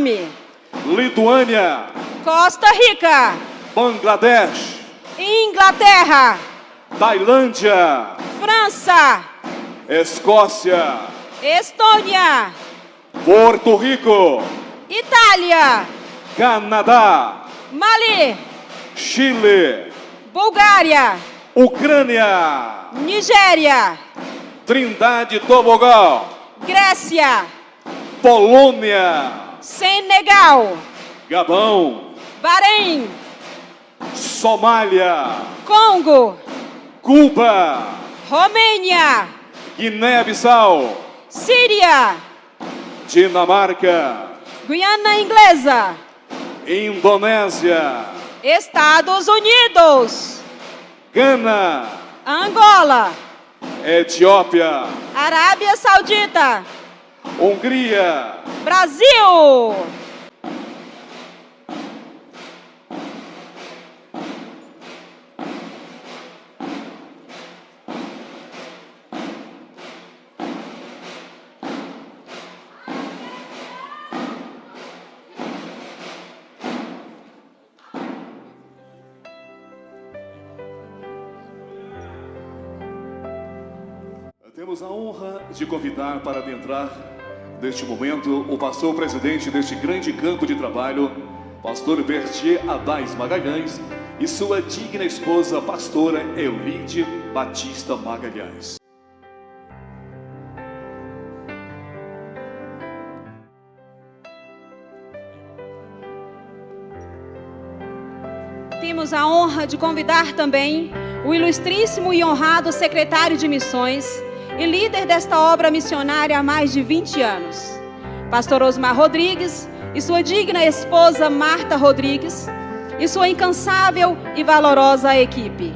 Suriname, Lituânia, Costa Rica, Bangladesh, Inglaterra, Tailândia, França, Escócia, Estônia, Porto Rico, Itália, Canadá, Mali, Chile, Bulgária, Ucrânia, Nigéria, Trindade e Tobago, Grécia, Polônia, Senegal, Gabão, Bahrein, Somália, Congo, Cuba, Romênia, Guiné-Bissau, Síria, Dinamarca, Guiana Inglesa, Indonésia, Estados Unidos, Gana, Angola, Etiópia, Arábia Saudita, Hungria, Brasil. Temos a honra de convidar para adentrar neste momento o pastor presidente deste grande campo de trabalho, pastor Bertier Adais Magalhães, e sua digna esposa, pastora Eulide Batista Magalhães. Temos a honra de convidar também o ilustríssimo e honrado secretário de missões e líder desta obra missionária há mais de 20 anos, pastor Osmar Rodrigues e sua digna esposa Marta Rodrigues e sua incansável e valorosa equipe.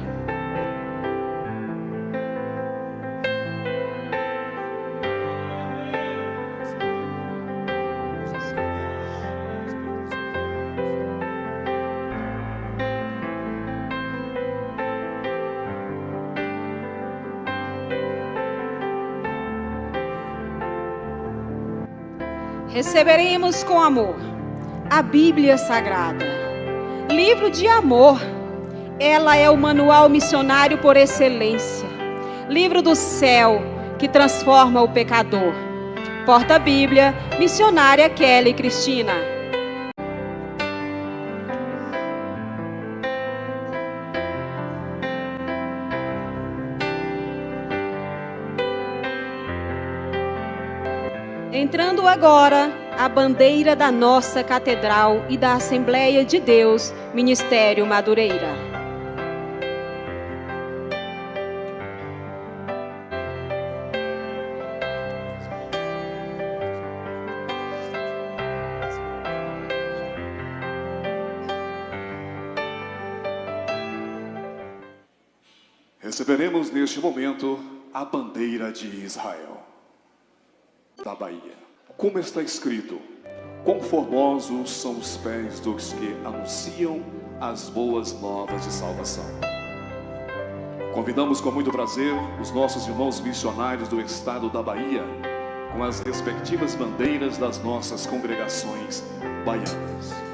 Receberemos com amor a Bíblia Sagrada, livro de amor. Ela é o manual missionário por excelência, livro do céu que transforma o pecador. Porta-Bíblia, missionária Kelly Cristina. Entrando agora a bandeira da nossa catedral e da Assembleia de Deus, Ministério Madureira. Receberemos neste momento a bandeira de Israel, da Bahia. Como está escrito: quão formosos são os pés dos que anunciam as boas novas de salvação. Convidamos com muito prazer os nossos irmãos missionários do estado da Bahia, com as respectivas bandeiras das nossas congregações baianas.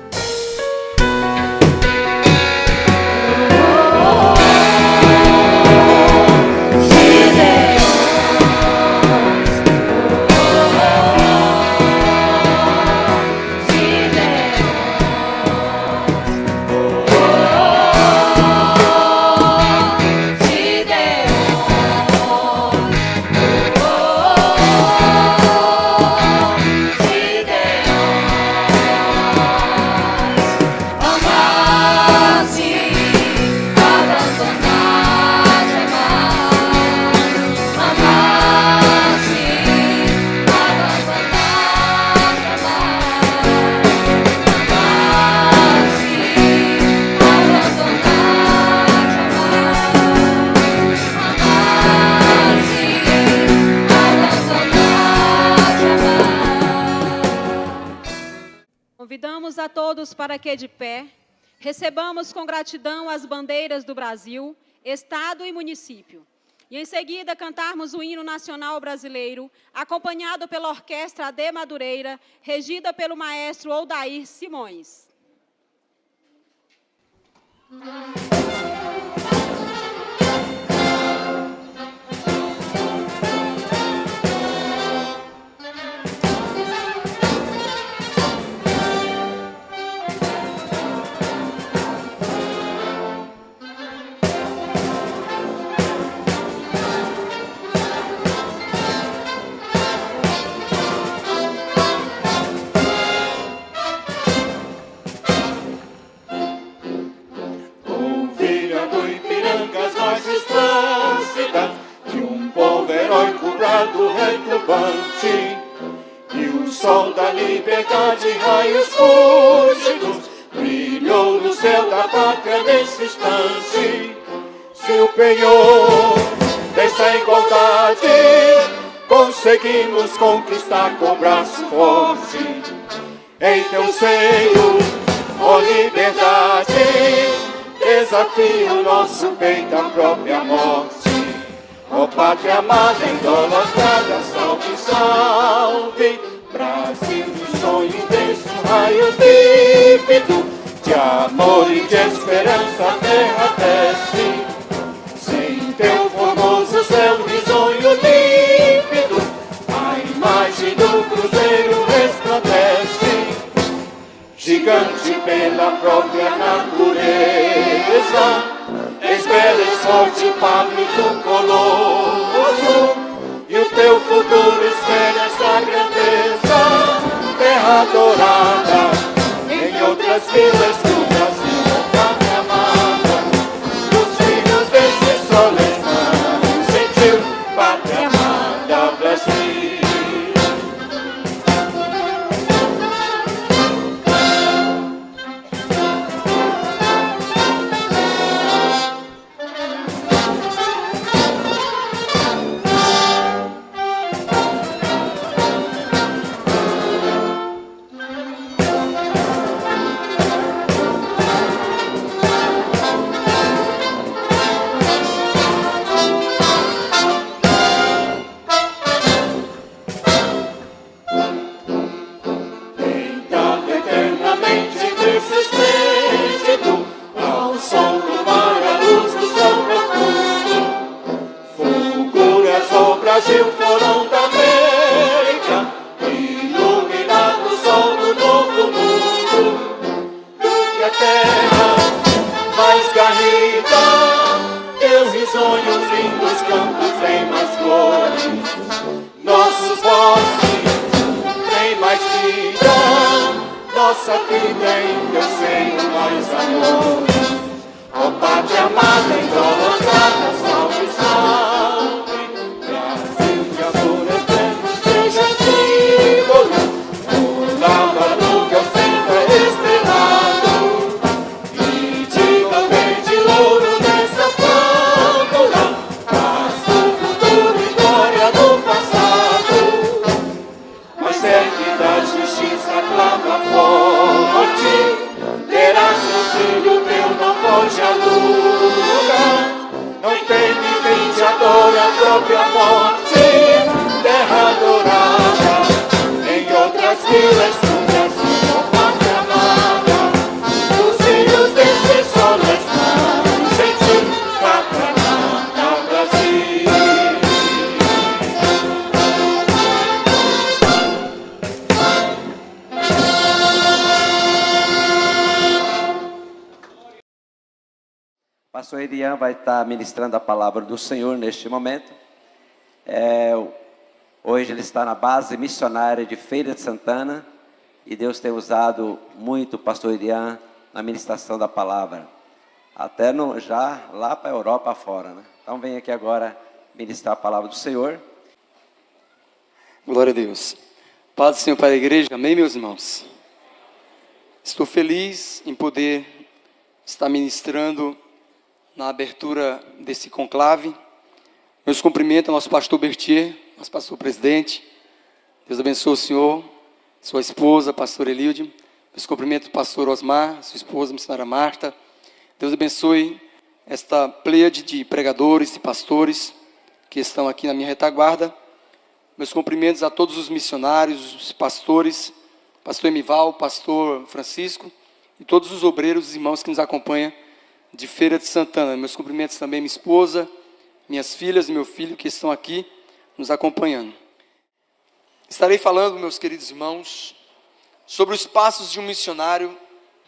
Convidamos a todos para que de pé recebamos com gratidão as bandeiras do Brasil, Estado e município, E em seguida cantarmos o hino nacional brasileiro, acompanhado pela Orquestra AD Madureira, regida pelo maestro Odair Simões. Retumbante, e o sol da liberdade, raios fúlgidos, brilhou no céu da pátria nesse instante. Se o penhor dessa igualdade conseguimos conquistar com braço forte, em teu seio, ó liberdade, desafia o nosso peito à própria morte. Ó pátria amada, idolatrada, salve, salve, Brasil de sonho intenso, raio vívido, de amor e de esperança a terra desce. Sem teu formoso céu risonho límpido, a imagem do cruzeiro resplandece. Gigante pela própria natureza, esperes forte pálido colosso, e o teu futuro espera essa grandeza. Terra dourada, em outras vilas do Brasil, pátria amada, dos filhos desse solesmano gentil, pátria amada, Brasil. Brasil, florão da América, iluminado o sol do novo mundo, do que a terra mais garrida, teus risonhos lindos campos têm mais flores, nossos bosques têm mais vida, nossa vida em teu seio mais amores. Ó pátria amada, idolatrada, salve, salve, Brasil de amor eterno, seja símbolo, o lábaro que ao centro é estrelado, e diga verde louro nessa fábula, paz do futuro e glória do passado. Mas ergue da justiça clama forte, terá seu filho teu, não foge a luta, não teme quem te adora a própria morte. Terra dourada, em outras vilas do Brasil, ó pátria amada, os filhos desse sol gentil, pátria amada, Brasil. Pastor Elian vai estar ministrando a palavra do Senhor neste momento. Hoje ele está na base missionária de Feira de Santana e Deus tem usado muito o pastor Elian na ministração da palavra, até já lá para a Europa fora, né? Então vem aqui agora ministrar a palavra do Senhor. Glória a Deus. Paz do Senhor para a igreja, amém, meus irmãos? Estou feliz em poder estar ministrando na abertura desse conclave. Meus cumprimentos ao nosso pastor Bertier, nosso pastor presidente. Deus abençoe o senhor, sua esposa, pastor Elilde. Meus cumprimentos ao pastor Osmar, sua esposa, missionária Marta. Deus abençoe esta pleiade de pregadores e pastores. que estão aqui na minha retaguarda. Meus cumprimentos a todos os missionários, os pastores, pastor Emival, pastor Francisco e todos os obreiros e irmãos que nos acompanham de Feira de Santana. Meus cumprimentos também à minha esposa, minhas filhas e meu filho que estão aqui nos acompanhando. Estarei falando, meus queridos irmãos, sobre os passos de um missionário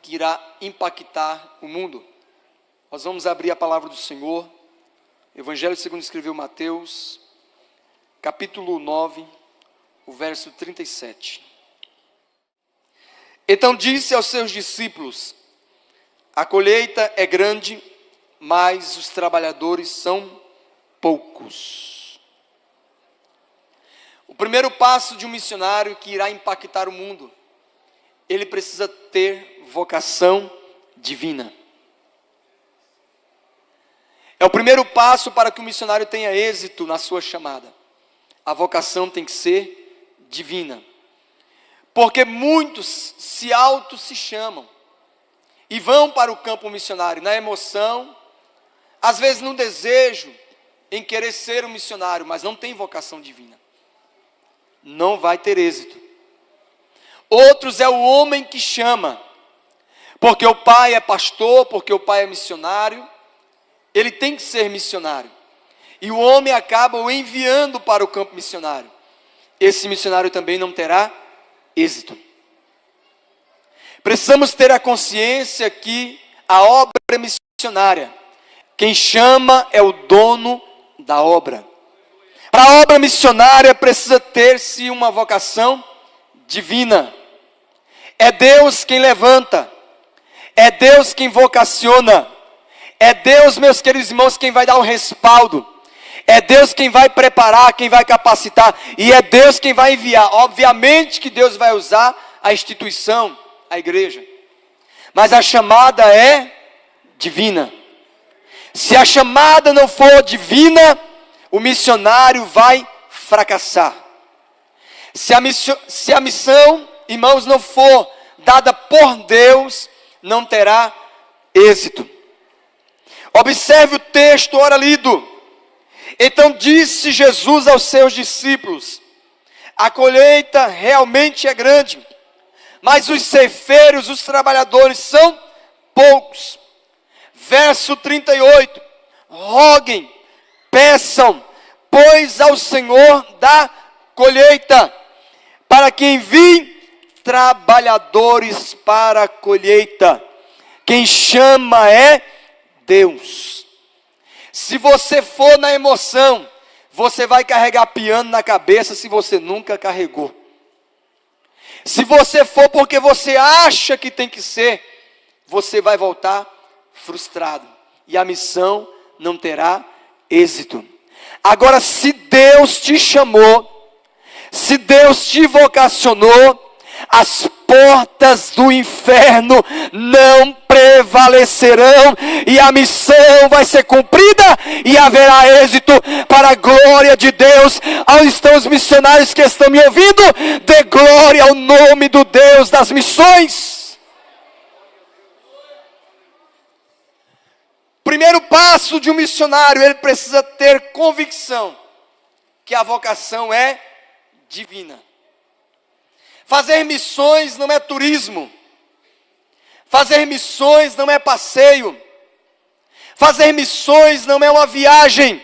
que irá impactar o mundo. Nós vamos abrir a palavra do Senhor, Evangelho segundo escreveu Mateus, capítulo 9, o verso 37. Então disse aos seus discípulos: a colheita é grande, mas os trabalhadores são poucos. O primeiro passo de um missionário que irá impactar o mundo, ele precisa ter vocação divina. É o primeiro passo para que o missionário tenha êxito na sua chamada. A vocação tem que ser divina. Porque muitos se chamam e vão para o campo missionário na emoção, às vezes no desejo, em querer ser um missionário, mas não tem vocação divina. Não vai ter êxito. Outros é o homem que chama, porque o pai é pastor, porque o pai é missionário, ele tem que ser missionário. E o homem acaba o enviando para o campo missionário. Esse missionário também não terá êxito. Precisamos ter a consciência que a obra é missionária. Quem chama é o dono da obra. Para a obra missionária precisa ter-se uma vocação divina. É Deus quem levanta. É Deus quem vocaciona. É Deus, meus queridos irmãos, quem vai dar o respaldo. É Deus quem vai preparar, quem vai capacitar. E é Deus quem vai enviar. Obviamente que Deus vai usar a instituição, a igreja. Mas a chamada é divina. Se a chamada não for divina, o missionário vai fracassar. Se a missão, irmãos, não for dada por Deus, não terá êxito. Observe o texto ora lido. Então disse Jesus aos seus discípulos: a colheita realmente é grande, mas os ceifeiros, os trabalhadores são poucos. Verso 38, roguem, peçam, pois ao Senhor da colheita, para que envie trabalhadores para a colheita. Quem chama é Deus. Se você for na emoção, você vai carregar piano na cabeça se você nunca carregou. Se você for porque você acha que tem que ser, você vai voltar frustrado. E a missão não terá êxito. Agora, se Deus te chamou, se Deus te vocacionou, as portas do inferno não prevalecerão e a missão vai ser cumprida e haverá êxito para a glória de Deus. Onde estão os missionários que estão me ouvindo? Dê glória ao nome do Deus das missões. Primeiro passo de um missionário, ele precisa ter convicção que a vocação é divina. Fazer missões não é turismo. Fazer missões não é passeio. Fazer missões não é uma viagem.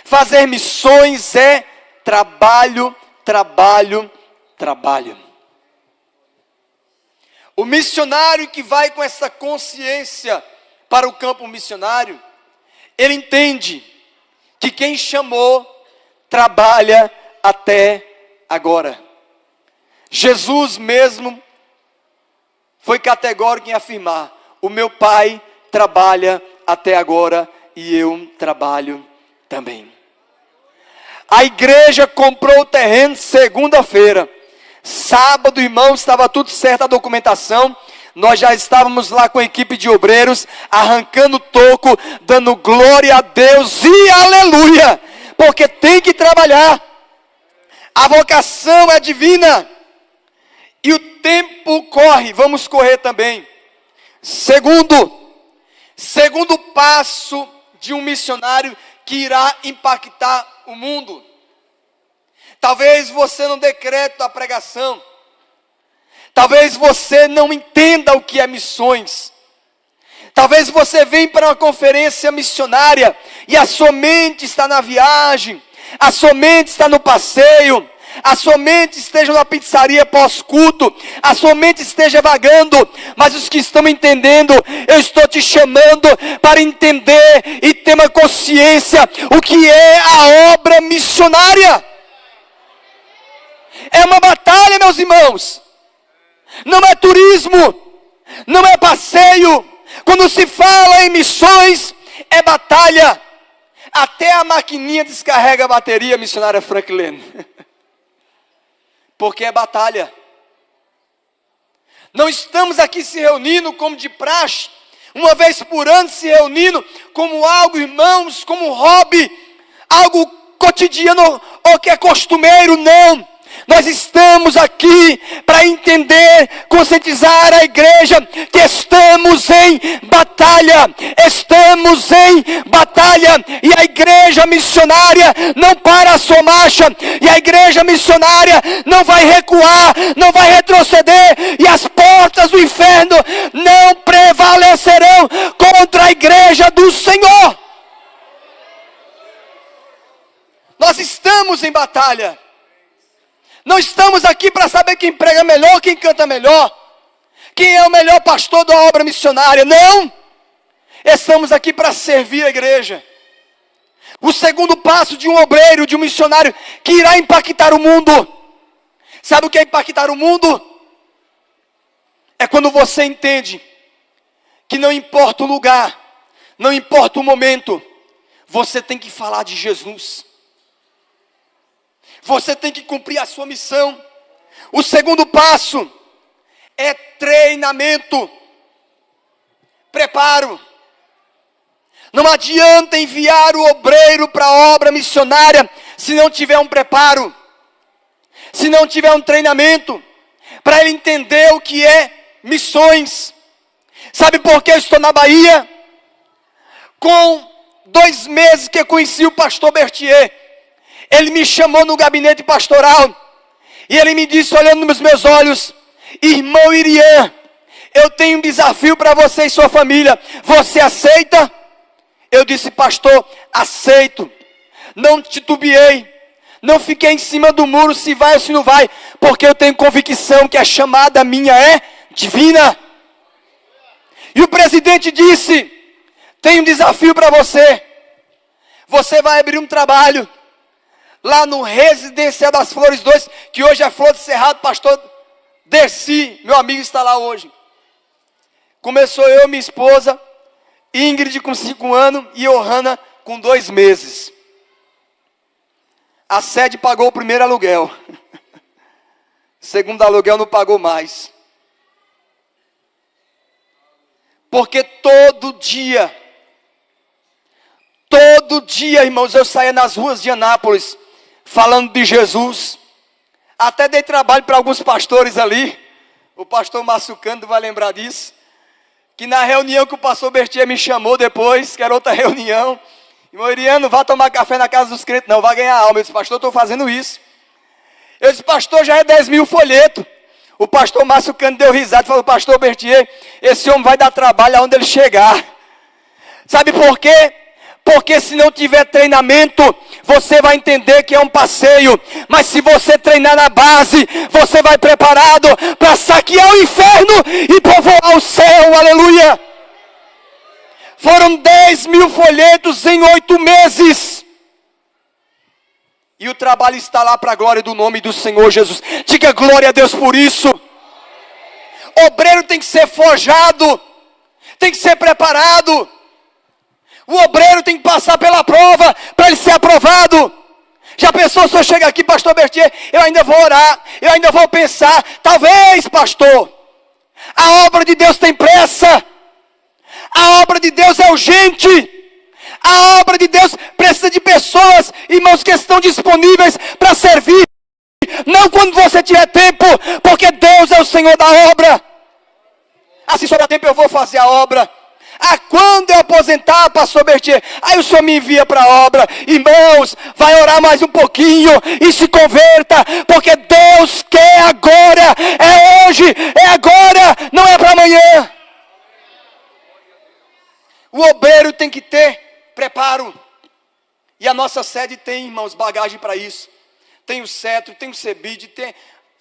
Fazer missões é trabalho, trabalho, trabalho. O missionário que vai com essa consciência para o campo missionário, ele entende que quem chamou trabalha até agora. Jesus mesmo foi categórico em afirmar: o meu Pai trabalha até agora e eu trabalho também. A igreja comprou o terreno segunda-feira. Sábado, irmão, estava tudo certo a documentação. Nós já estávamos lá com a equipe de obreiros, arrancando toco, dando glória a Deus e aleluia, porque tem que trabalhar. A vocação é divina. E o tempo corre, vamos correr também. Segundo passo de um missionário que irá impactar o mundo. Talvez você não dê crédito à pregação. Talvez você não entenda o que é missões. Talvez você venha para uma conferência missionária e a sua mente está na viagem, a sua mente está no passeio, a sua mente esteja na pizzaria pós-culto, a sua mente esteja vagando, mas os que estão entendendo, eu estou te chamando para entender e ter uma consciência o que é a obra missionária. É uma batalha, meus irmãos. Não é turismo, não é passeio. Quando se fala em missões, é batalha. Até a maquininha descarrega a bateria, missionária Franklin. Porque é batalha. Não estamos aqui se reunindo como de praxe, uma vez por ano se reunindo como algo, irmãos, como hobby, algo cotidiano ou que é costumeiro, não. Nós estamos aqui para entender, conscientizar a igreja que estamos em batalha. Estamos em batalha. E a igreja missionária não para a sua marcha. E a igreja missionária não vai recuar, não vai retroceder. E as portas do inferno não prevalecerão contra a igreja do Senhor. Nós estamos em batalha. Não estamos aqui para saber quem prega melhor, quem canta melhor, quem é o melhor pastor da obra missionária. Não! Estamos aqui para servir a igreja. O segundo passo de um obreiro, de um missionário, que irá impactar o mundo. Sabe o que é impactar o mundo? É quando você entende que não importa o lugar, não importa o momento, você tem que falar de Jesus. Você tem que cumprir a sua missão. O segundo passo é treinamento, preparo. Não adianta enviar o obreiro para a obra missionária se não tiver um preparo, se não tiver um treinamento, para ele entender o que é missões. Sabe por que eu estou na Bahia? Com 2 meses que eu conheci o pastor Bertier, ele me chamou no gabinete pastoral e ele me disse, olhando nos meus olhos: irmão Irian, eu tenho um desafio para você e sua família, você aceita? Eu disse: pastor, aceito. Não titubeei, não fiquei em cima do muro se vai ou se não vai, porque eu tenho convicção que a chamada minha é divina. E o presidente disse: tem um desafio para você. Você vai abrir um trabalho lá no Residencial das Flores 2, que hoje é Flor do Cerrado. Pastor Dercy, meu amigo, está lá hoje. Começou eu, minha esposa, Ingrid com 5 anos e Johanna com 2 meses. A sede pagou o primeiro aluguel. Segundo aluguel não pagou mais. Porque todo dia, irmãos, eu saía nas ruas de Anápolis falando de Jesus. Até dei trabalho para alguns pastores ali. O pastor Márcio Cândido vai lembrar disso. Que na reunião que o pastor Bertier me chamou depois, que era outra reunião, irmão Iriano, não vá tomar café na casa dos crentes, não, vai ganhar alma. Eu disse: pastor, estou fazendo isso. Eu disse: pastor, já é 10 mil folhetos. O pastor Márcio Cândido deu risada e falou: pastor Bertier, esse homem vai dar trabalho aonde ele chegar. Sabe por quê? Porque se não tiver treinamento, você vai entender que é um passeio. Mas se você treinar na base, você vai preparado para saquear o inferno e povoar o céu. Aleluia! Foram 10 mil folhetos em 8 meses. E o trabalho está lá para a glória do nome do Senhor Jesus. Diga glória a Deus por isso. Obreiro tem que ser forjado, tem que ser preparado. O obreiro tem que passar pela prova para ele ser aprovado. Já pensou se eu chego aqui, pastor Bertier, eu ainda vou orar, eu ainda vou pensar, talvez, pastor, a obra de Deus tem pressa, a obra de Deus é urgente, a obra de Deus precisa de pessoas, irmãos, que estão disponíveis para servir, não quando você tiver tempo, porque Deus é o Senhor da obra. Se sobrar tempo eu vou fazer a obra. Ah, quando eu aposentar, pastor Bertier, aí o senhor me envia para a obra. Irmãos, vai orar mais um pouquinho e se converta, porque Deus quer agora, é hoje, é agora, não é para amanhã. O obreiro tem que ter preparo. E a nossa sede tem, irmãos, bagagem para isso. Tem o CETRO, tem o CEBID, tem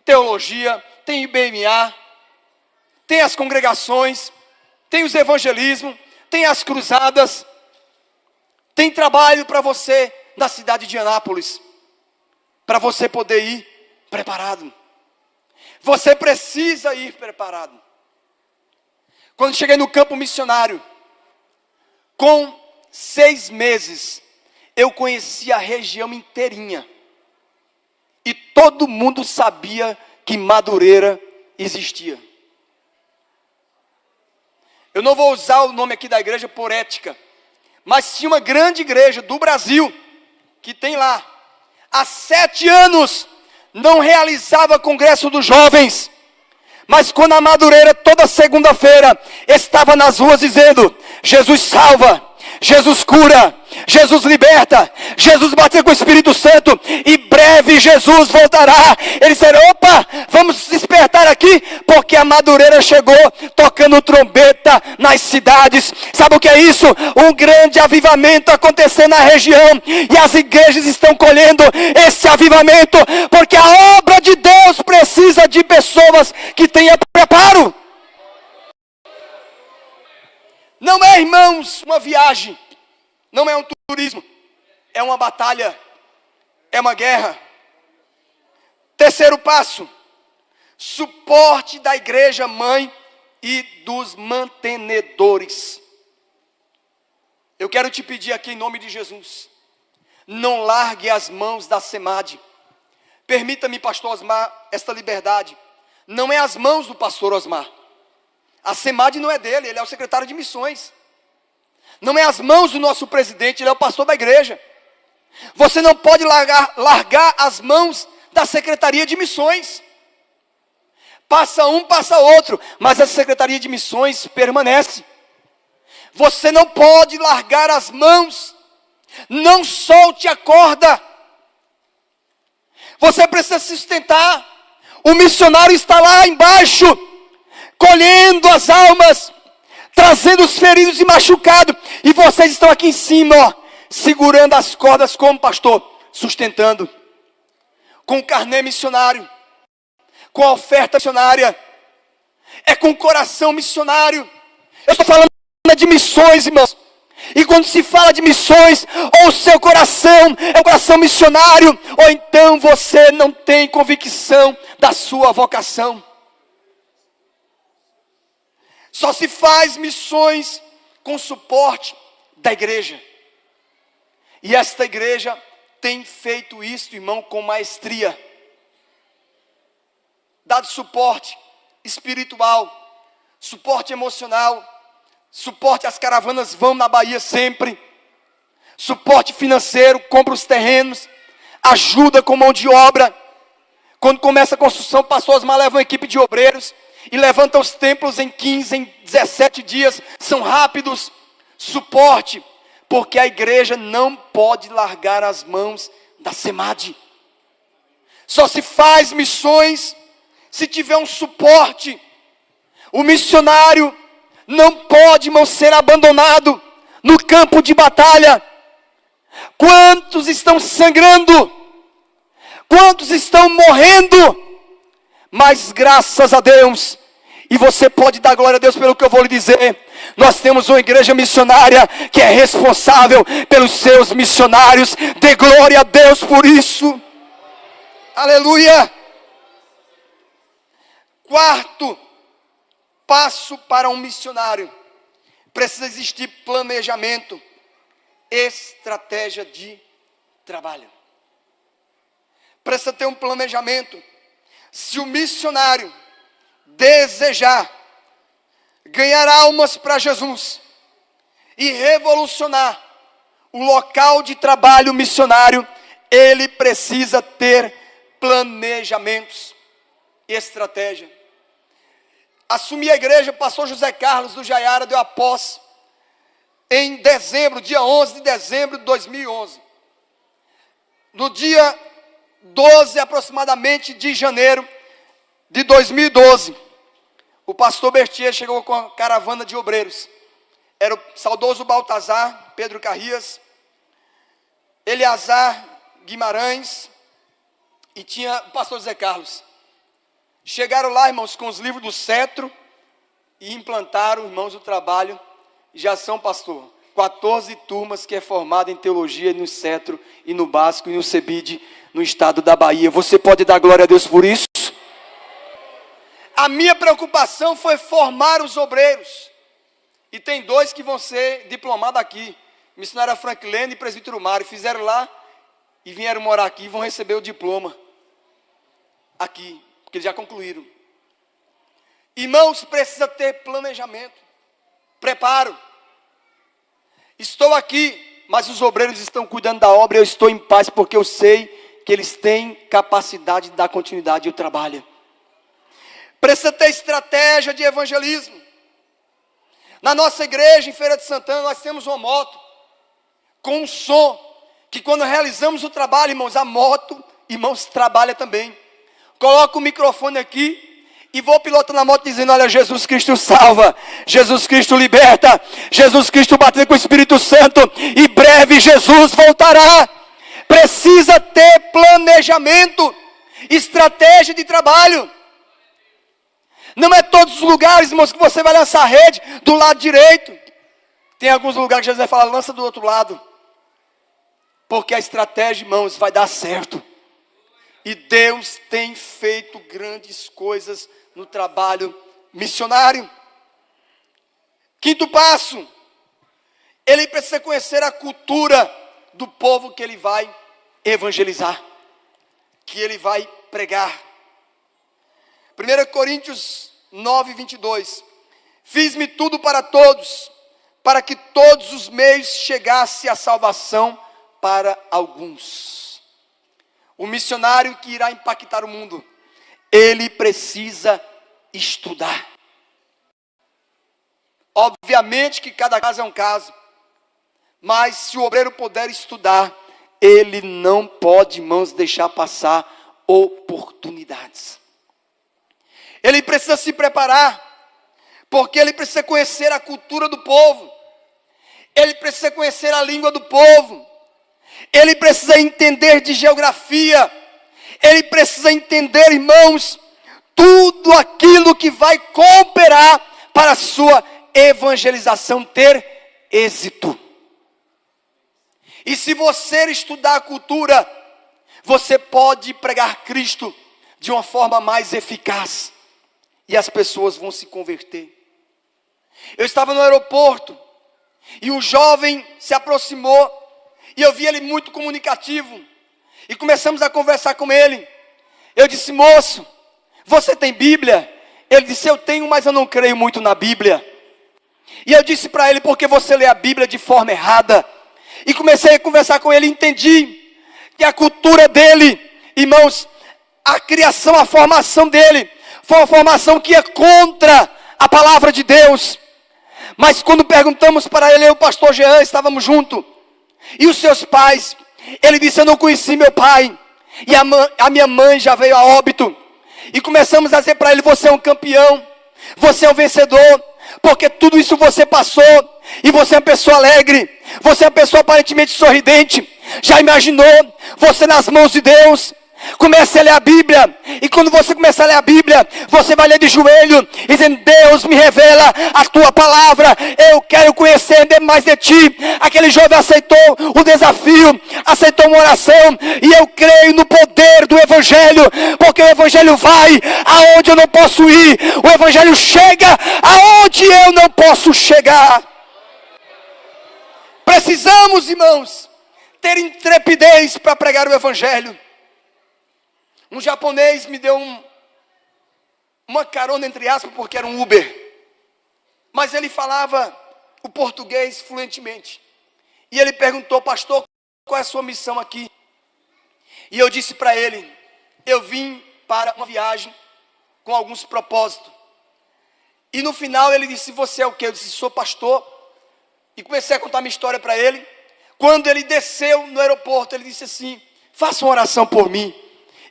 teologia, tem IBMA, tem as congregações, tem os evangelismos, tem as cruzadas, tem trabalho para você na cidade de Anápolis, para você poder ir preparado. Você precisa ir preparado. Quando cheguei no campo missionário, com 6 meses, eu conheci a região inteirinha. E todo mundo sabia que Madureira existia. Eu não vou usar o nome aqui da igreja por ética, mas tinha uma grande igreja do Brasil, que tem lá, há 7 anos, não realizava congresso dos jovens, mas quando a Madureira, toda segunda-feira, estava nas ruas dizendo, Jesus salva, Jesus cura, Jesus liberta, Jesus batiza com o Espírito Santo, e breve Jesus voltará. Eles disseram, opa, vamos despertar aqui, porque a Madureira chegou tocando trombeta nas cidades. Sabe o que é isso? Um grande avivamento acontecendo na região, e as igrejas estão colhendo esse avivamento, porque a obra de Deus precisa de pessoas que tenham preparo. Não é, irmãos, uma viagem, não é um turismo, é uma batalha, é uma guerra. Terceiro passo, suporte da igreja mãe e dos mantenedores. Eu quero te pedir aqui em nome de Jesus, não largue as mãos da SEMAD. Permita-me, pastor Osmar, esta liberdade. Não é as mãos do pastor Osmar. A SEMAD não é dele, ele é o secretário de missões. Não é as mãos do nosso presidente, ele é o pastor da igreja. Você não pode largar as mãos da secretaria de missões. Passa um, passa outro, mas a secretaria de missões permanece. Você não pode largar as mãos. Não solte a corda. Você precisa se sustentar. O missionário está lá embaixo, colhendo as almas, trazendo os feridos e machucados, e vocês estão aqui em cima, ó, segurando as cordas como pastor, sustentando, com o carnê missionário, com a oferta missionária, é com o coração missionário. Eu estou falando de missões, irmãos, e quando se fala de missões, ou o seu coração é um coração missionário, ou então você não tem convicção da sua vocação. Só se faz missões com suporte da igreja. E esta igreja tem feito isso, irmão, com maestria. Dado suporte espiritual, suporte emocional, suporte às caravanas vão na Bahia sempre, suporte financeiro, compra os terrenos, ajuda com mão de obra. Quando começa a construção, pastor Osmar leva uma equipe de obreiros e levanta os templos em 15, em 17 dias, são rápidos. Suporte, porque a igreja não pode largar as mãos da SEMAD. Só se faz missões se tiver um suporte. O missionário não pode, irmão, ser abandonado no campo de batalha. Quantos estão sangrando? Quantos estão morrendo? Mas graças a Deus, e você pode dar glória a Deus pelo que eu vou lhe dizer, nós temos uma igreja missionária que é responsável pelos seus missionários. Dê glória a Deus por isso. Aleluia. Quarto passo para um missionário: precisa existir planejamento, estratégia de trabalho. Precisa ter um planejamento. Se o missionário desejar ganhar almas para Jesus e revolucionar o local de trabalho missionário, ele precisa ter planejamentos e estratégia. Assumi a igreja, pastor José Carlos do Jaiara deu a posse em dezembro, dia 11 de dezembro de 2011. No dia 12 aproximadamente de janeiro de 2012, o pastor Bertier chegou com a caravana de obreiros. Era o saudoso Baltazar, Pedro Carrias, Eleazar Guimarães e tinha o pastor Zé Carlos. Chegaram lá, irmãos, com os livros do cetro e implantaram, irmãos, o trabalho. Já são, pastor, 14 turmas que é formada em teologia no cetro e no básico e no CEBID no estado da Bahia. Você pode dar glória a Deus por isso? A minha preocupação foi formar os obreiros. E tem 2 que vão ser diplomados aqui. Missionária Franklin e presbítero Mário. Fizeram lá e vieram morar aqui e vão receber o diploma aqui, porque eles já concluíram. Irmãos, precisa ter planejamento, preparo. Estou aqui, mas os obreiros estão cuidando da obra e eu estou em paz, porque eu sei que eles têm capacidade de dar continuidade ao trabalho. Precisa ter estratégia de evangelismo. Na nossa igreja, em Feira de Santana, nós temos uma moto com um som, que quando realizamos o trabalho, irmãos, a moto, irmãos, trabalha também. Coloco o microfone aqui e vou pilotando a moto dizendo: olha, Jesus Cristo salva, Jesus Cristo liberta, Jesus Cristo batendo com o Espírito Santo, e breve Jesus voltará. Precisa ter planejamento, estratégia de trabalho. Não é todos os lugares, irmãos, que você vai lançar a rede do lado direito. Tem alguns lugares que Jesus vai falar: lança do outro lado. Porque a estratégia, irmãos, vai dar certo. E Deus tem feito grandes coisas no trabalho missionário. Quinto passo: ele precisa conhecer a cultura do povo que ele vai evangelizar, que ele vai pregar. 1 Coríntios 9, 22. Fiz-me tudo para todos, para que todos os meios chegassem à salvação para alguns. O missionário que irá impactar o mundo, ele precisa estudar. Obviamente que cada caso é um caso, mas se o obreiro puder estudar, ele não pode, irmãos, deixar passar oportunidades. Ele precisa se preparar, porque ele precisa conhecer a cultura do povo, ele precisa conhecer a língua do povo, ele precisa entender de geografia, ele precisa entender, irmãos, tudo aquilo que vai cooperar para a sua evangelização ter êxito. E se você estudar a cultura, você pode pregar Cristo de uma forma mais eficaz. E as pessoas vão se converter. Eu estava no aeroporto e um jovem se aproximou e eu vi ele muito comunicativo. E começamos a conversar com ele. Eu disse: moço, você tem Bíblia? Ele disse: eu tenho, mas eu não creio muito na Bíblia. E eu disse para ele: por que você lê a Bíblia de forma errada? E comecei a conversar com ele e entendi que a cultura dele, irmãos, a criação, a formação dele, foi uma formação que é contra a palavra de Deus. Mas quando perguntamos para ele, eu e o pastor Jean estávamos juntos, e os seus pais, ele disse: eu não conheci meu pai, e a minha mãe já veio a óbito. E começamos a dizer para ele: você é um campeão, você é um vencedor, porque tudo isso você passou, e você é uma pessoa alegre, você é uma pessoa aparentemente sorridente. Já imaginou você nas mãos de Deus? Comece a ler a Bíblia, e quando você começar a ler a Bíblia, você vai ler de joelho, dizendo: Deus, me revela a tua palavra, eu quero conhecer mais de ti. Aquele jovem aceitou o desafio, aceitou uma oração, e eu creio no poder do Evangelho, porque o Evangelho vai aonde eu não posso ir, o Evangelho chega aonde eu não posso chegar. Precisamos, irmãos, ter intrepidez para pregar o Evangelho. Um japonês me deu uma carona, entre aspas, porque era um Uber. Mas ele falava o português fluentemente. E ele perguntou: pastor, qual é a sua missão aqui? E eu disse para ele: eu vim para uma viagem com alguns propósitos. E no final ele disse: você é o quê? Eu disse: sou pastor. e comecei a contar minha história para ele. Quando ele desceu no aeroporto, ele disse assim: faça uma oração por mim.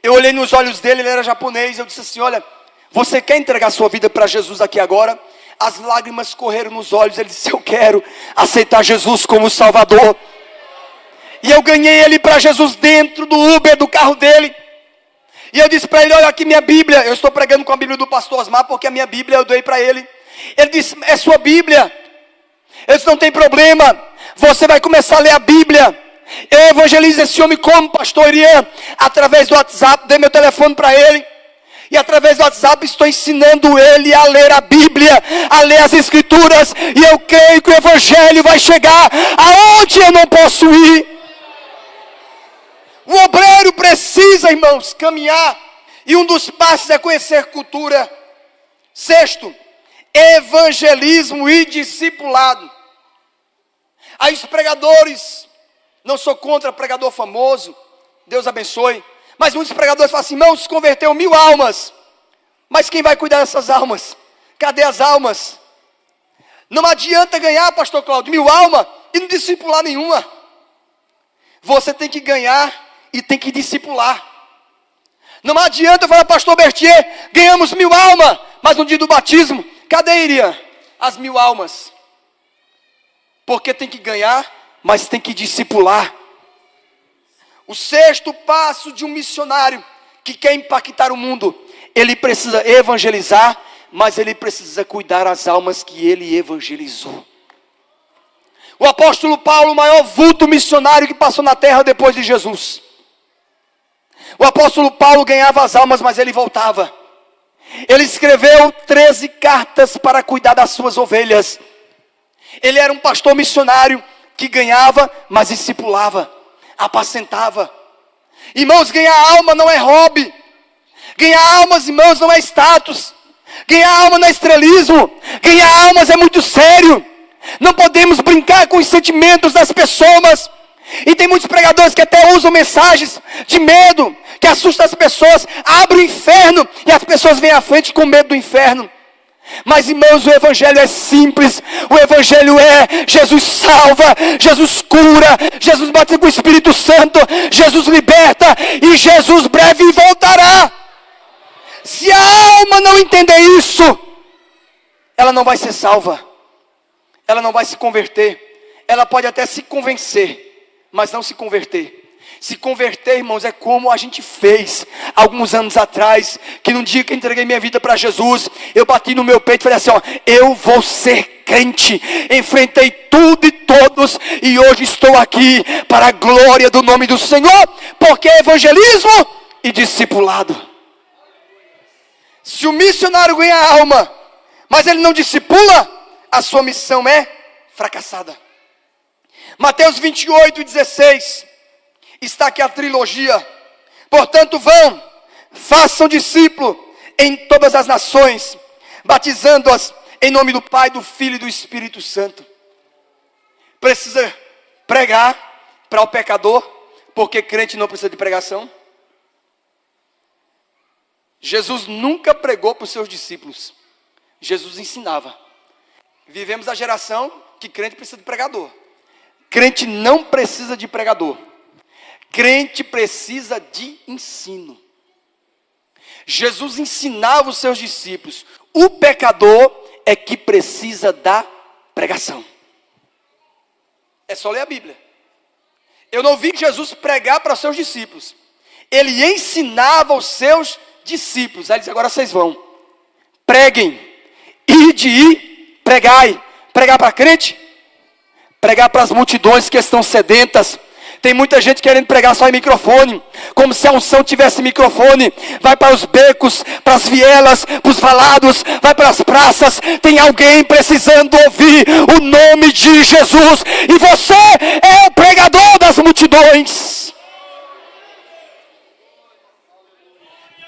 Eu olhei nos olhos dele, ele era japonês, eu disse assim: olha, você quer entregar sua vida para Jesus aqui agora? As lágrimas correram nos olhos, ele disse: eu quero aceitar Jesus como Salvador. E eu ganhei ele para Jesus dentro do Uber, do carro dele. E eu disse para ele: olha aqui minha Bíblia. Eu estou pregando com a Bíblia do pastor Osmar, porque a minha Bíblia eu dei para ele. Ele disse: é sua Bíblia. Eu disse: não tem problema, você vai começar a ler a Bíblia. Eu evangelizo esse homem como, pastor Irian? Através do WhatsApp, dei meu telefone para ele. E através do WhatsApp estou ensinando ele a ler a Bíblia, a ler as Escrituras. E eu creio que o Evangelho vai chegar aonde eu não posso ir. O obreiro precisa, irmãos, caminhar. E um dos passos é conhecer cultura. Sexto, evangelismo e discipulado. Aí os pregadores, não sou contra pregador famoso, Deus abençoe, mas muitos pregadores falam assim: irmãos, se converteu 1000 almas, mas quem vai cuidar dessas almas? Cadê as almas? Não adianta ganhar, pastor Cláudio, 1000 almas e não discipular nenhuma. Você tem que ganhar e tem que discipular. Não adianta falar: pastor Bertier, ganhamos 1000 almas, mas no dia do batismo, cadê iria as 1000 almas? Porque tem que ganhar, mas tem que discipular. O sexto passo de um missionário que quer impactar o mundo: ele precisa evangelizar, mas ele precisa cuidar das almas que ele evangelizou. O apóstolo Paulo, o maior vulto missionário que passou na terra depois de Jesus. O apóstolo Paulo ganhava as almas, mas ele voltava. Ele escreveu 13 cartas para cuidar das suas ovelhas. Ele era um pastor missionário que ganhava, mas discipulava, apacentava. Irmãos, ganhar alma não é hobby. Ganhar almas, irmãos, não é status. Ganhar alma não é estrelismo. Ganhar almas é muito sério. Não podemos brincar com os sentimentos das pessoas. E tem muitos pregadores que até usam mensagens de medo, que assustam as pessoas, abrem o inferno e as pessoas vêm à frente com medo do inferno. Mas irmãos, o Evangelho é simples. O Evangelho é: Jesus salva, Jesus cura, Jesus batiza com o Espírito Santo, Jesus liberta e Jesus breve voltará. Se a alma não entender isso, ela não vai ser salva, ela não vai se converter. Ela pode até se convencer, mas não se converter. Se converter, irmãos, é como a gente fez alguns anos atrás, que num dia que eu entreguei minha vida para Jesus, eu bati no meu peito e falei assim: ó, eu vou ser crente. Enfrentei tudo e todos, e hoje estou aqui para a glória do nome do Senhor, porque é evangelismo e discipulado. Se o missionário ganha a alma, mas ele não discipula, a sua missão é fracassada. Mateus 28:16. Está aqui a trilogia. Portanto, vão, façam discípulo em todas as nações, batizando-as em nome do Pai, do Filho e do Espírito Santo. Precisa pregar para o pecador, porque crente não precisa de pregação. Jesus nunca pregou para os seus discípulos. Jesus ensinava. Vivemos a geração que crente precisa de pregador. Crente não precisa de pregador. Crente precisa de ensino. Jesus ensinava os seus discípulos. O pecador é que precisa da pregação. É só ler a Bíblia. Eu não vi Jesus pregar para os seus discípulos. Ele ensinava os seus discípulos. Aí ele diz: agora vocês vão. Preguem. Ide e pregai. Pregar para crente? Pregar para as multidões que estão sedentas. Tem muita gente querendo pregar só em microfone, como se a unção tivesse microfone. Vai para os becos, para as vielas, para os valados, vai para as praças. Tem alguém precisando ouvir o nome de Jesus, e você é o pregador das multidões.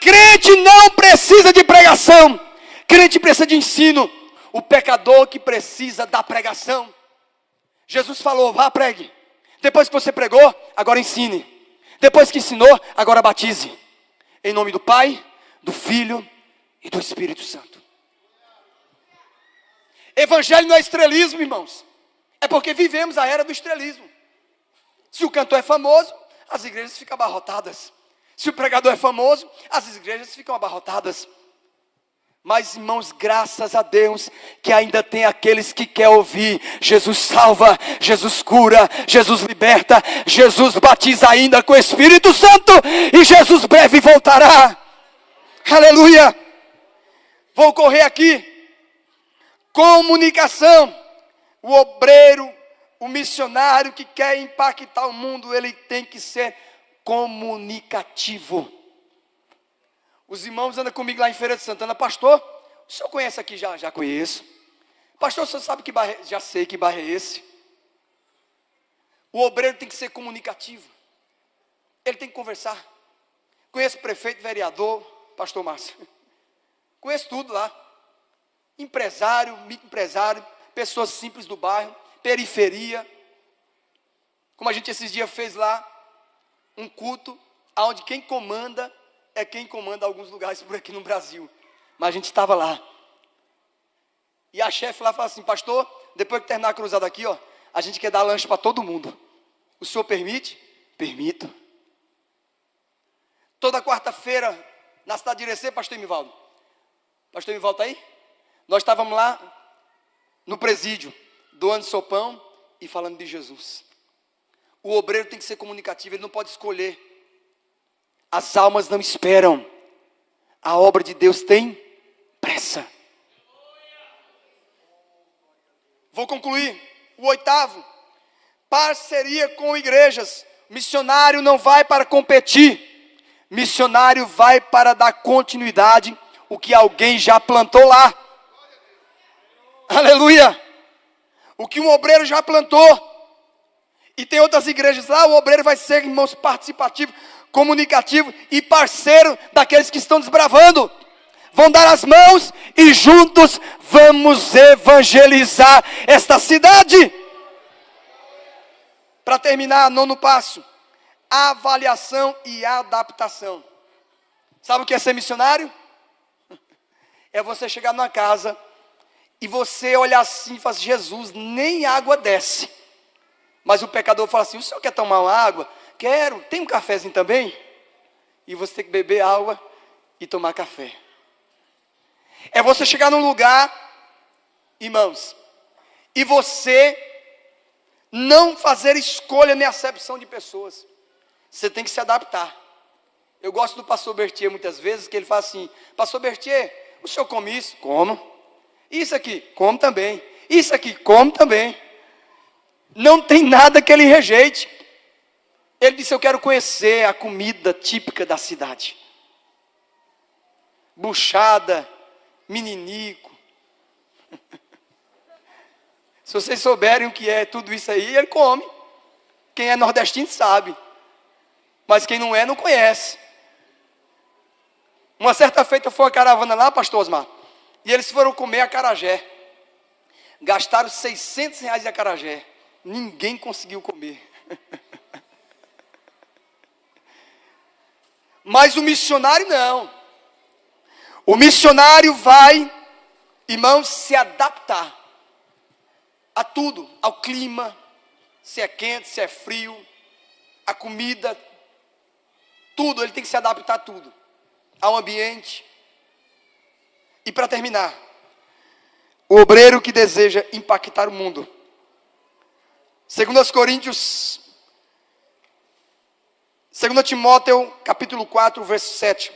Crente não precisa de pregação, crente precisa de ensino. O pecador que precisa da pregação. Jesus falou: vá, pregue. Depois que você pregou, agora ensine. Depois que ensinou, agora batize. Em nome do Pai, do Filho e do Espírito Santo. Evangelho não é estrelismo, irmãos. É porque vivemos a era do estrelismo. Se o cantor é famoso, as igrejas ficam abarrotadas. Se o pregador é famoso, as igrejas ficam abarrotadas. Mas, irmãos, graças a Deus, que ainda tem aqueles que querem ouvir. Jesus salva, Jesus cura, Jesus liberta, Jesus batiza ainda com o Espírito Santo. E Jesus breve voltará. Aleluia. Vou correr aqui. Comunicação. O obreiro, o missionário que quer impactar o mundo, ele tem que ser comunicativo. Os irmãos andam comigo lá em Feira de Santana. Pastor, o senhor conhece aqui? Já conheço. Pastor, o senhor sabe que bairro? Já sei que bairro é esse. O obreiro tem que ser comunicativo. Ele tem que conversar. Conheço prefeito, vereador, pastor Márcio. Conheço tudo lá. Empresário, microempresário, pessoas simples do bairro, periferia. Como a gente esses dias fez lá, um culto, onde quem comanda é quem comanda alguns lugares por aqui no Brasil. Mas a gente estava lá. E a chefe lá fala assim: pastor, depois que terminar a cruzada aqui, ó, a gente quer dar lanche para todo mundo. O senhor permite? Permito. Toda quarta-feira, na cidade de Irecê, pastor Emivaldo. Pastor Emivaldo está aí? Nós estávamos lá no presídio, doando sopão e falando de Jesus. O obreiro tem que ser comunicativo, ele não pode escolher. As almas não esperam. A obra de Deus tem pressa. Vou concluir. O 8º. Parceria com igrejas. Missionário não vai para competir. Missionário vai para dar continuidade o que alguém já plantou lá. Aleluia. O que um obreiro já plantou. E tem outras igrejas lá, o obreiro vai ser, irmãos, participativo, comunicativo e parceiro daqueles que estão desbravando. Vão dar as mãos e juntos vamos evangelizar esta cidade. Para terminar, 9º passo: avaliação e adaptação. Sabe o que é ser missionário? É você chegar numa casa e você olhar assim e falar assim: Jesus, nem água desce. Mas o pecador fala assim: o senhor quer tomar uma água? Quero. Tem um cafezinho também? E você tem que beber água e tomar café. É você chegar num lugar, irmãos, e você não fazer escolha nem acepção de pessoas. Você tem que se adaptar. Eu gosto do pastor Bertier muitas vezes, que ele fala assim: pastor Bertier, o senhor come isso? Como. Isso aqui? Como também. Isso aqui? Como também. Não tem nada que ele rejeite. Ele disse: eu quero conhecer a comida típica da cidade. Buchada, meninico. Se vocês souberem o que é tudo isso aí, ele come. Quem é nordestino sabe. Mas quem não é, não conhece. Uma certa feita foi uma caravana lá, pastor Osmar, e eles foram comer acarajé. Gastaram R$600 de acarajé. Ninguém conseguiu comer. Mas o missionário não. O missionário vai, irmãos, se adaptar a tudo, ao clima, se é quente, se é frio, a comida, tudo, ele tem que se adaptar a tudo, ao ambiente. E para terminar, o obreiro que deseja impactar o mundo. 2 Timóteo, capítulo 4, verso 7.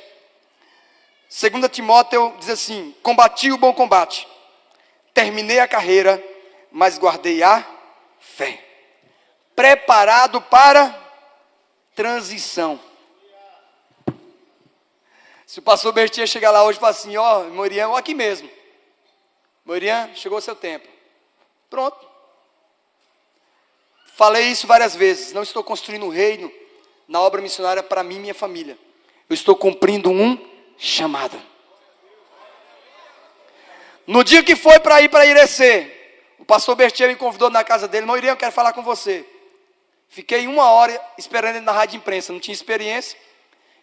2 Timóteo diz assim: combati o bom combate, terminei a carreira, mas guardei a fé. Preparado para transição. Se o pastor Bertier chegar lá hoje e falar assim: ó, Morian, aqui mesmo. Morian, chegou o seu tempo. Pronto. Falei isso várias vezes. Não estou construindo um reino na obra missionária para mim e minha família. Eu estou cumprindo um chamado. No dia que foi para ir para Irecê, o pastor Bertier me convidou na casa dele: Morian, eu quero falar com você. Fiquei 1 hora esperando ele na rádio de imprensa, não tinha experiência.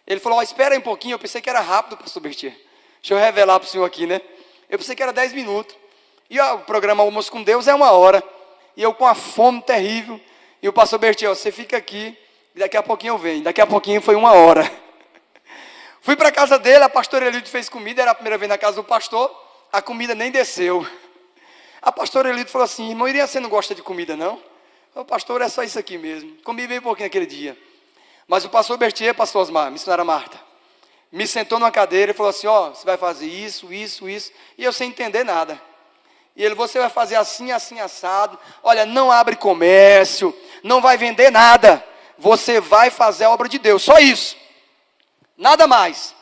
Ele falou: espera aí um pouquinho. Eu pensei que era rápido, pastor Bertier. Deixa eu revelar para o senhor aqui, né? Eu pensei que era 10 minutos. E ó, o programa Almoço com Deus é 1 hora. e eu com a fome terrível, e o pastor Bertiel, você fica aqui, daqui a pouquinho eu venho. Daqui a pouquinho foi 1 hora. Fui para a casa dele, a pastora Elide fez comida, era a primeira vez na casa do pastor, a comida nem desceu. A pastora Elide falou assim, irmão Irian, você não gosta de comida não? O pastor, é só isso aqui mesmo. Comi bem pouquinho aquele dia. Mas o pastor Bertier, pastor Osmar, missionária Marta, me sentou numa cadeira e falou assim, ó, você vai fazer isso, isso, isso, e eu sem entender nada. E ele, você vai fazer assim, assim, assado, olha, não abre comércio, não vai vender nada, você vai fazer a obra de Deus, só isso, nada mais.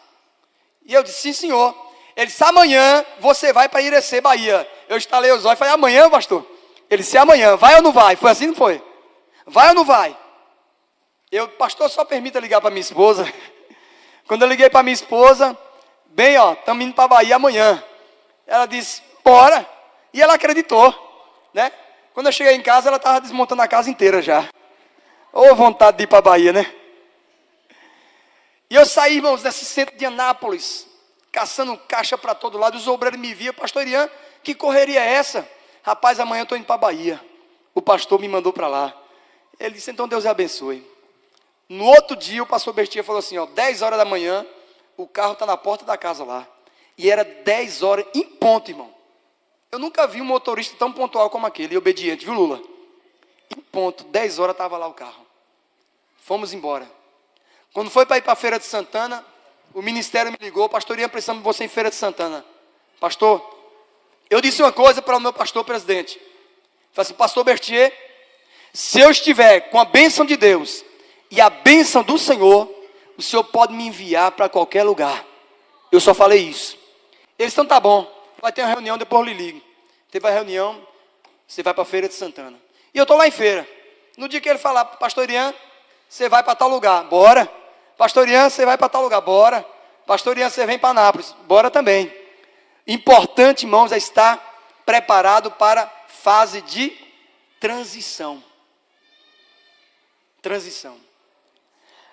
E eu disse, sim senhor. Ele disse, amanhã você vai para Irecê, Bahia. Eu estalei os olhos e falei, amanhã, pastor? Ele disse, amanhã, vai ou não vai? Foi assim, não foi? Vai ou não vai? Eu, pastor, só permita ligar para minha esposa. Quando eu liguei para minha esposa, bem, ó, estamos indo para a Bahia amanhã. Ela disse, bora. E ela acreditou, né? Quando eu cheguei em casa, ela estava desmontando a casa inteira já. Ô vontade de ir para a Bahia, né? E eu saí, irmãos, desse centro de Anápolis, caçando caixa para todo lado, os obreiros me viam, pastor Irian, que correria é essa? Rapaz, amanhã eu estou indo para a Bahia. O pastor me mandou para lá. Ele disse, então Deus abençoe. No outro dia, o pastor Bertia falou assim, ó, 10 horas da manhã, o carro está na porta da casa lá. E era 10 horas em ponto, irmão. Eu nunca vi um motorista tão pontual como aquele, e obediente, viu, Lula? Em ponto, 10 horas estava lá o carro. Fomos embora. Quando foi para ir para a Feira de Santana, o ministério me ligou, pastor Irian, precisamos de você em Feira de Santana. Pastor, eu disse uma coisa para o meu pastor presidente. Falei assim, pastor Bertier, se eu estiver com a bênção de Deus e a bênção do Senhor, o Senhor pode me enviar para qualquer lugar. Eu só falei isso. Eles, então tá bom, vai ter uma reunião, depois eu lhe ligo. Teve a reunião, você vai para a Feira de Santana. E eu estou lá em feira. No dia que ele falar, pastor Irian, você vai para tal lugar, bora. Pastor Irian, você vai para tal lugar, bora. Pastor Irian, você vem para Anápolis, bora também. Importante, irmãos, é estar preparado para fase de transição. Transição.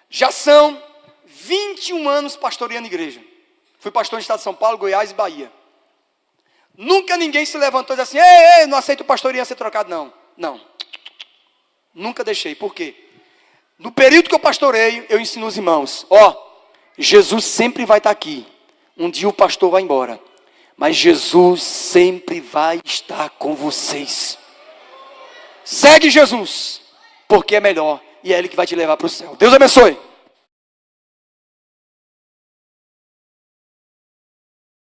Já são 21 anos pastoreando igreja. Fui pastor no estado de São Paulo, Goiás e Bahia. Nunca ninguém se levantou e disse assim, ei, não aceito o pastor Irian ser trocado, não. Não. Nunca deixei. Por quê? No período que eu pastoreio, eu ensino os irmãos, ó, Jesus sempre vai estar aqui. Um dia o pastor vai embora. Mas Jesus sempre vai estar com vocês. Segue Jesus, porque é melhor. E é Ele que vai te levar para o céu. Deus abençoe.